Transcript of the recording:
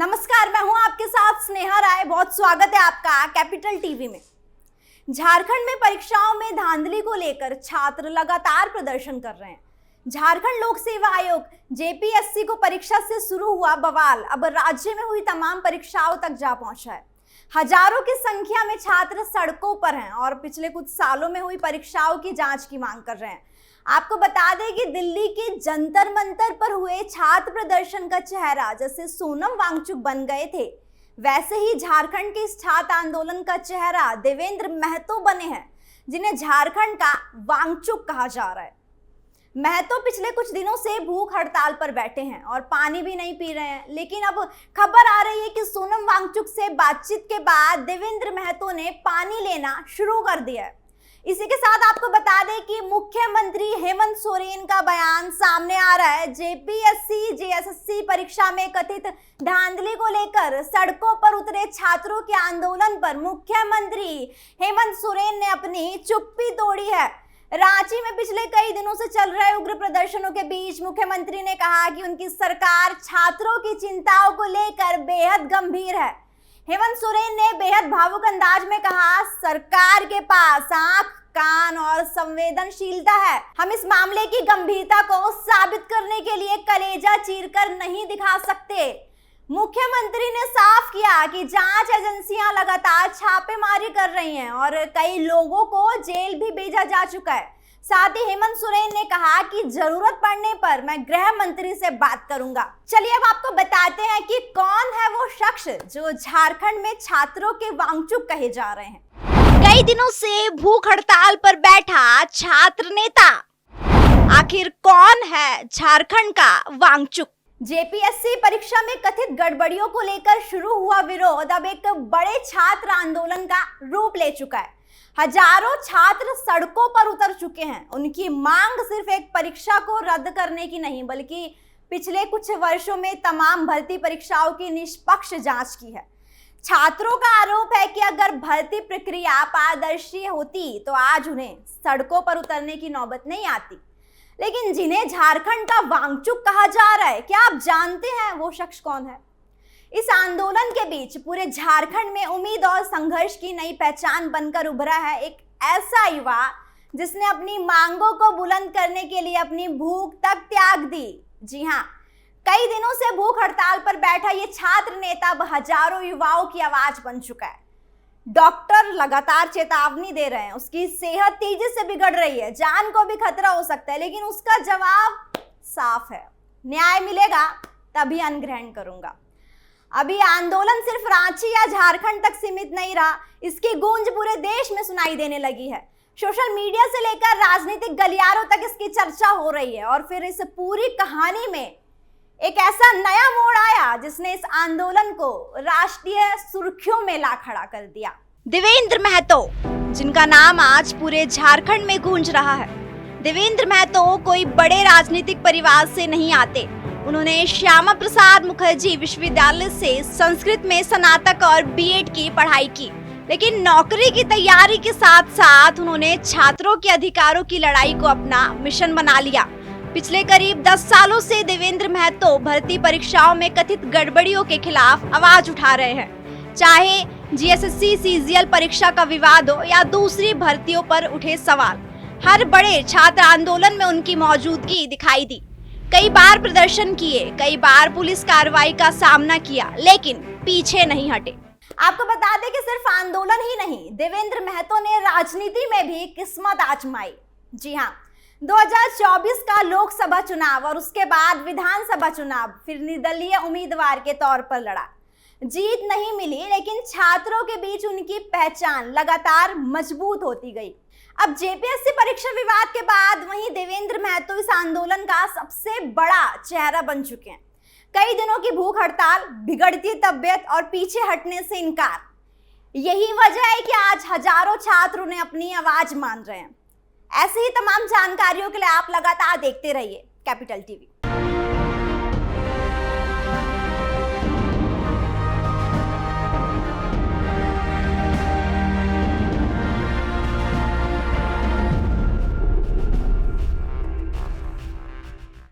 नमस्कार, मैं हूं आपके साथ स्नेहा राय। बहुत स्वागत है आपका कैपिटल टीवी में। झारखंड में परीक्षाओं में धांधली को लेकर छात्र लगातार प्रदर्शन कर रहे हैं। झारखंड लोक सेवा आयोग जेपीएससी को परीक्षा से शुरू हुआ बवाल अब राज्य में हुई तमाम परीक्षाओं तक जा पहुंचा है। हजारों की संख्या में छात्र सड़कों पर हैं और पिछले कुछ सालों में हुई परीक्षाओं की जांच की मांग कर रहे हैं। आपको बता दें कि दिल्ली के जंतर मंतर पर हुए छात्र प्रदर्शन का चेहरा जैसे सोनम वांगचुक बन गए थे, वैसे ही झारखंड के इस छात्र आंदोलन का चेहरा देवेंद्र महतो बने हैं, जिन्हें झारखंड का वांगचुक कहा जा रहा है। महतो पिछले कुछ दिनों से भूख हड़ताल पर बैठे हैं और पानी भी नहीं पी रहे हैं, लेकिन अब खबर आ रही है कि सोनम वांगचुक से बातचीत के बाद देवेंद्र महतो ने पानी लेना शुरू कर दिया है। इसी के साथ आपको बता दें कि मुख्यमंत्री हेमंत सोरेन का बयान सामने आ रहा है। जेपीएससी जेएसएससी परीक्षा में कथित धांधली को लेकर सड़कों पर उतरे छात्रों के आंदोलन पर मुख्यमंत्री हेमंत सोरेन ने अपनी चुप्पी तोड़ी है। रांची में पिछले कई दिनों से चल रहे उग्र प्रदर्शनों के बीच मुख्यमंत्री ने कहा कि उनकी सरकार छात्रों की चिंताओं को लेकर बेहद गंभीर है। हेमंत सोरेन ने बेहद भावुक अंदाज में कहा, सरकार के पास आंख, कान और संवेदनशीलता है। हम इस मामले की गंभीरता को साबित करने के लिए कलेजा चीरकर नहीं दिखा सकते। मुख्यमंत्री ने साफ किया कि जांच एजेंसियां लगातार छापेमारी कर रही हैं और कई लोगों को जेल भी भेजा जा चुका है। साथ ही हेमंत सोरेन ने कहा कि जरूरत पड़ने पर मैं गृह मंत्री से बात करूंगा। चलिए अब आपको बताते हैं कि कौन है वो शख्स जो झारखंड में छात्रों के वांगचुक कहे जा रहे हैं। कई दिनों से भूख हड़ताल पर बैठा छात्र नेता, आखिर कौन है झारखंड का वांगचुक? जेपीएससी परीक्षा में कथित गड़बड़ियों को लेकर शुरू हुआ विरोध अब एक बड़े छात्र आंदोलन का रूप ले चुका है। हजारों छात्र सड़कों पर उतर चुके हैं। उनकी मांग सिर्फ एक परीक्षा को रद्द करने की नहीं, बल्कि पिछले कुछ वर्षों में तमाम भर्ती परीक्षाओं की निष्पक्ष जांच की है। छात्रों का आरोप है कि अगर भर्ती प्रक्रिया पारदर्शी होती तो आज उन्हें सड़कों पर उतरने की नौबत नहीं आती। लेकिन जिन्हें झारखंड का वांगचुक कहा जा रहा है, क्या आप जानते हैं वो शख्स कौन है? इस आंदोलन के बीच पूरे झारखंड में उम्मीद और संघर्ष की नई पहचान बनकर उभरा है एक ऐसा युवा जिसने अपनी मांगों को बुलंद करने के लिए अपनी भूख तक त्याग दी। जी हाँ, कई दिनों से भूख हड़ताल पर बैठा ये छात्र नेता अब हजारों युवाओं की आवाज बन चुका है। डॉक्टर लगातार चेतावनी दे रहे हैं, उसकी सेहत तेजी से बिगड़ रही है, जान को भी खतरा हो सकता है, लेकिन उसका जवाब साफ है, न्याय मिलेगा तभी अन्न ग्रहण करूंगा। अभी आंदोलन सिर्फ रांची या झारखंड तक सीमित नहीं रहा, इसकी गूंज पूरे देश में सुनाई देने लगी है। सोशल मीडिया से लेकर राजनीतिक गलियारों तक इसकी चर्चा हो रही है और फिर इस पूरी कहानी में एक ऐसा नया मोड़ आया जिसने इस आंदोलन को राष्ट्रीय सुर्खियों में ला खड़ा कर दिया। देवेंद्र महतो, जिनका नाम आज पूरे झारखंड में गूंज रहा है। देवेंद्र महतो कोई बड़े राजनीतिक परिवार से नहीं आते। उन्होंने श्यामा प्रसाद मुखर्जी विश्वविद्यालय से संस्कृत में स्नातक और बीएड की पढ़ाई की, लेकिन नौकरी की तैयारी के साथ साथ उन्होंने छात्रों के अधिकारों की लड़ाई को अपना मिशन बना लिया। पिछले करीब 10 सालों से देवेंद्र महतो भर्ती परीक्षाओं में कथित गड़बड़ियों के खिलाफ आवाज उठा रहे हैं। चाहे जीएसएससी सीजीएल परीक्षा का विवाद हो या दूसरी भर्तियों पर उठे सवाल, हर बड़े छात्र आंदोलन में उनकी मौजूदगी दिखाई दी। कई बार प्रदर्शन किए, कई बार पुलिस कार्रवाई का सामना किया, लेकिन पीछे नहीं हटे। आपको बता दें कि सिर्फ आंदोलन ही नहीं, देवेंद्र महतो ने राजनीति में भी किस्मत आजमाई। जी हाँ, 2024 का लोकसभा चुनाव और उसके बाद विधानसभा चुनाव फिर निर्दलीय उम्मीदवार के तौर पर लड़ा। जीत नहीं मिली, लेकिन छात्रों के बीच उनकी पहचान लगातार मजबूत होती गई। अब जेपीएससी परीक्षा विवाद के बाद वहीं देवेंद्र महतो इस आंदोलन का सबसे बड़ा चेहरा बन चुके हैं। कई दिनों की भूख हड़ताल, बिगड़ती तबीयत और पीछे हटने से इनकार, यही वजह है कि आज हजारों छात्र उन्हें अपनी आवाज मान रहे हैं। ऐसी ही तमाम जानकारियों के लिए आप लगातार देखते रहिए कैपिटल टीवी।